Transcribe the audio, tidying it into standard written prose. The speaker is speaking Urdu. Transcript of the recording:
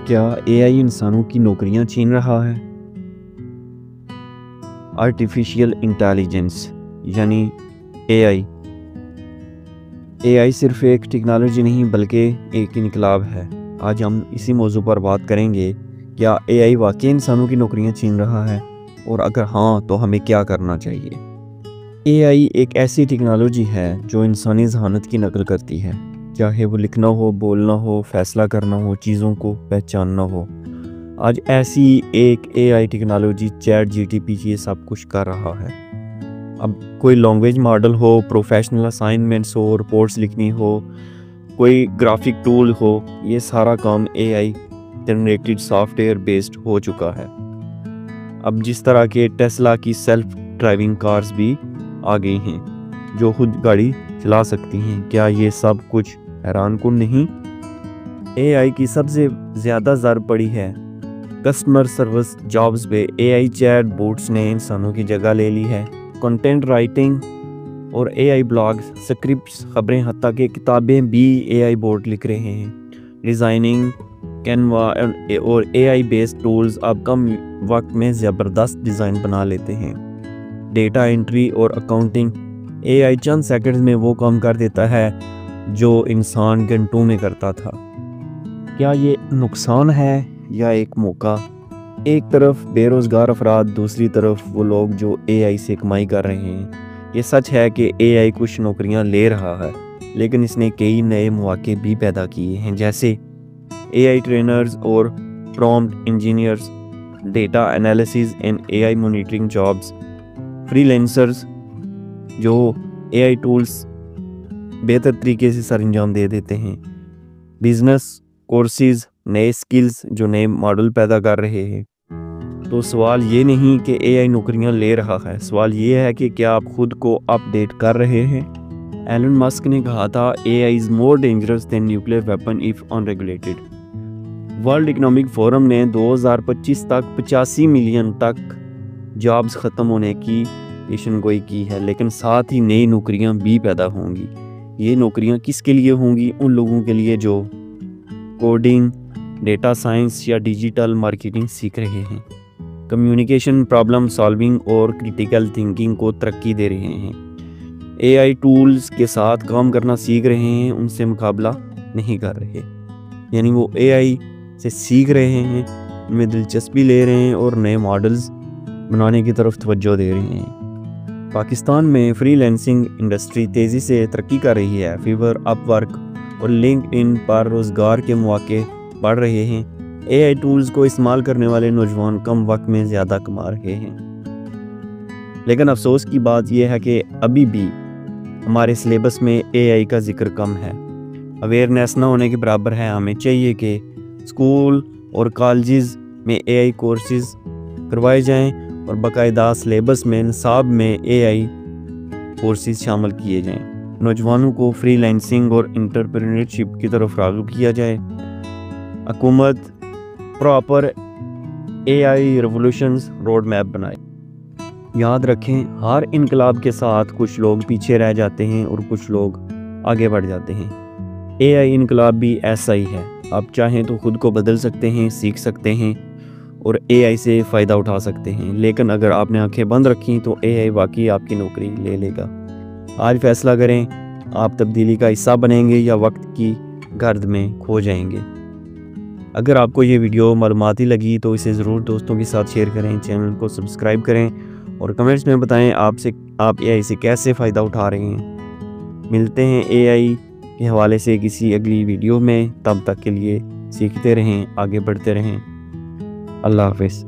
کیا اے آئی انسانوں کی نوکریاں چھین رہا ہے؟ آرٹیفیشیل انٹیلیجنس یعنی اے آئی صرف ایک ٹیکنالوجی نہیں بلکہ ایک انقلاب ہے۔ آج ہم اسی موضوع پر بات کریں گے، کیا اے آئی واقعی انسانوں کی نوکریاں چھین رہا ہے، اور اگر ہاں تو ہمیں کیا کرنا چاہیے۔ اے آئی ایک ایسی ٹیکنالوجی ہے جو انسانی ذہانت کی نقل کرتی ہے، چاہے وہ لکھنا ہو، بولنا ہو، فیصلہ کرنا ہو، چیزوں کو پہچاننا ہو۔ آج ایسی ایک A I technology chat G P T یہ سب کچھ کر رہا ہے۔ اب کوئی لینگویج ماڈل ہو، پروفیشنل اسائنمنٹس ہو، رپورٹس لکھنی ہو، کوئی گرافک ٹول ہو، یہ سارا کام A I generated software based ہو چکا ہے۔ اب جس طرح کے ٹیسلا کی سیلف ڈرائیونگ کارز بھی آ گئی ہیں جو خود گاڑی چلا سکتی ہیں، کیا یہ سب کچھ حیران کن نہیں؟ اے آئی کی سب سے زیادہ ضرب پڑی ہے کسٹمر سروس جابز پہ۔ اے آئی چیٹ بوٹس نے انسانوں کی جگہ لے لی ہے۔ کنٹینٹ رائٹنگ اور اے آئی بلاگز، سکرپٹس، خبریں، حتیٰ کہ کتابیں بھی اے آئی بوٹ لکھ رہے ہیں۔ ڈیزائننگ، کینوا اور اے آئی بیسڈ ٹولز اب کم وقت میں زبردست ڈیزائن بنا لیتے ہیں۔ ڈیٹا انٹری اور اکاؤنٹنگ، اے آئی چند سیکنڈز میں وہ کام کر دیتا ہے جو انسان گھنٹوں میں کرتا تھا۔ کیا یہ نقصان ہے یا ایک موقع؟ ایک طرف بے روزگار افراد، دوسری طرف وہ لوگ جو اے آئی سے کمائی کر رہے ہیں۔ یہ سچ ہے کہ اے آئی کچھ نوکریاں لے رہا ہے، لیکن اس نے کئی نئے مواقع بھی پیدا کیے ہیں، جیسے اے آئی ٹرینرز اور prompt engineers, data analysis and A I monitoring jobs, freelancers جو اے آئی ٹولز بہتر طریقے سے سر انجام دے دیتے ہیں، بزنس کورسز، نئے سکلز جو نئے ماڈل پیدا کر رہے ہیں۔ تو سوال یہ نہیں کہ اے آئی نوکریاں لے رہا ہے، سوال یہ ہے کہ کیا آپ خود کو اپ ڈیٹ کر رہے ہیں۔ ایلن مسک نے کہا تھا، A I is more dangerous than nuclear weapon if unregulated. World Economic Forum نے 2025 تک 85 ملین تک جابز ختم ہونے کی پیشن گوئی کی ہے، لیکن ساتھ ہی نئی نوکریاں بھی پیدا ہوں گی۔ یہ نوکریاں کس کے لیے ہوں گی؟ ان لوگوں کے لیے جو کوڈنگ، ڈیٹا سائنس یا ڈیجیٹل مارکیٹنگ سیکھ رہے ہیں، کمیونیکیشن، پرابلم سالونگ اور کریٹیکل تھنکنگ کو ترقی دے رہے ہیں، اے آئی ٹولز کے ساتھ کام کرنا سیکھ رہے ہیں، ان سے مقابلہ نہیں کر رہے۔ یعنی وہ اے آئی سے سیکھ رہے ہیں، ان میں دلچسپی لے رہے ہیں اور نئے ماڈلز بنانے کی طرف توجہ دے رہے ہیں۔ پاکستان میں فری لینسنگ انڈسٹری تیزی سے ترقی کر رہی ہے۔ فیور، اپ ورک اور لنکڈ ان پر روزگار کے مواقع بڑھ رہے ہیں۔ اے آئی ٹولز کو استعمال کرنے والے نوجوان کم وقت میں زیادہ کما رہے ہیں۔ لیکن افسوس کی بات یہ ہے کہ ابھی بھی ہمارے سلیبس میں اے آئی کا ذکر کم ہے۔ اویئرنیس نہ ہونے کے برابر ہے۔ ہمیں چاہیے کہ اسکول اور کالجز میں اے آئی کورسز کروائے جائیں اور باقاعدہ سلیبس میں، نصاب میں اے آئی کورسز شامل کیے جائیں۔ نوجوانوں کو فری لینسنگ اور انٹرپرینورشپ کی طرف راغب کیا جائے۔ حکومت پراپر اے آئی ریولوشنز روڈ میپ بنائے۔ یاد رکھیں، ہر انقلاب کے ساتھ کچھ لوگ پیچھے رہ جاتے ہیں اور کچھ لوگ آگے بڑھ جاتے ہیں۔ اے آئی انقلاب بھی ایسا ہی ہے۔ آپ چاہیں تو خود کو بدل سکتے ہیں، سیکھ سکتے ہیں اور اے آئی سے فائدہ اٹھا سکتے ہیں، لیکن اگر آپ نے آنکھیں بند رکھیں تو اے آئی واقعی آپ کی نوکری لے لے گا۔ آج فیصلہ کریں، آپ تبدیلی کا حصہ بنیں گے یا وقت کی گرد میں کھو جائیں گے۔ اگر آپ کو یہ ویڈیو معلوماتی لگی تو اسے ضرور دوستوں کے ساتھ شیئر کریں، چینل کو سبسکرائب کریں اور کمنٹس میں بتائیں آپ اے آئی سے کیسے فائدہ اٹھا رہے ہیں۔ ملتے ہیں اے آئی کے حوالے سے کسی اگلی ویڈیو میں، تب تک کے لیے سیکھتے رہیں، آگے بڑھتے رہیں۔ اللہ حافظ۔